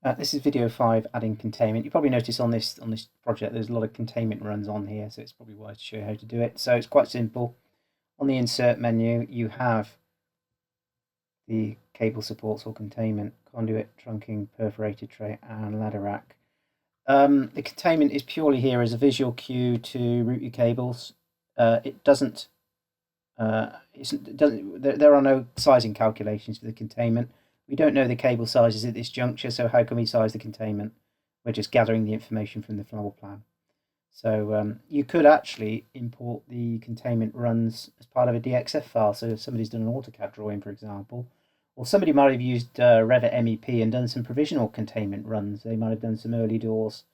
This is video 5, adding containment. You probably notice on this project there's a lot of containment runs on here, so it's probably wise to show you how to do it. So it's quite simple. On the insert menu you have the cable supports or containment, conduit, trunking, perforated tray and ladder rack. The containment is purely here as a visual cue to route your cables. It doesn't, there are no sizing calculations for the containment. We don't know the cable sizes at this juncture, so how can we size the containment? We're just gathering the information from the floor plan. So you could actually import the containment runs as part of a DXF file. So if somebody's done an AutoCAD drawing, for example, or somebody might have used Revit MEP and done some provisional containment runs. They might have done some early doors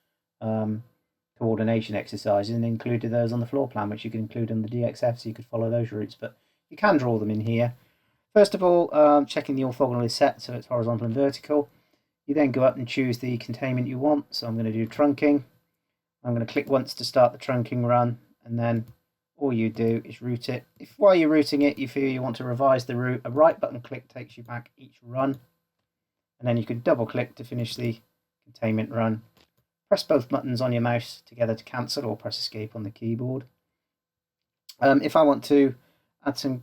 coordination exercises and included those on the floor plan, which you can include on the DXF, so you could follow those routes. But you can draw them in here. First of all, checking the orthogonal is set, so it's horizontal and vertical. You then go up and choose the containment you want. So I'm going to do trunking. I'm going to click once to start the trunking run, and then all you do is route it. If while you're routing it you feel you want to revise the route, a right button click takes you back each run, and then you can double click to finish the containment run. Press both buttons on your mouse together to cancel, or press escape on the keyboard. If I want to add some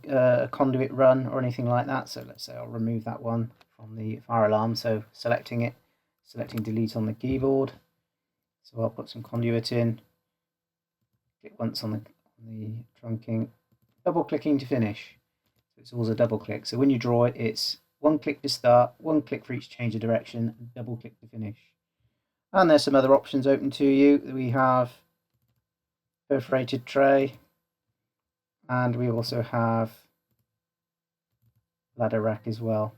conduit run or anything like that, so let's say I'll remove that one from the fire alarm, so selecting delete on the keyboard. So I'll put some conduit in, click once on the trunking, double clicking to finish. So it's always a double click. So when you draw it, it's one click to start, one click for each change of direction, and double click to finish. And there's some other options open to you. We have perforated tray, and we also have ladder rack as well.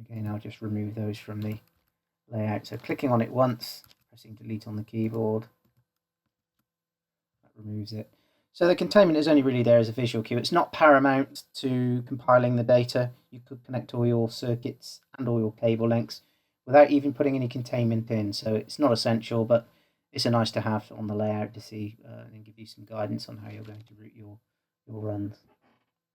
Again, I'll just remove those from the layout. So clicking on it once, pressing delete on the keyboard, that removes it. So the containment is only really there as a visual cue. It's not paramount to compiling the data. You could connect all your circuits and all your cable lengths without even putting any containment in. So it's not essential, but it's a nice to have on the layout to see and give you some guidance on how you're going to route your runs.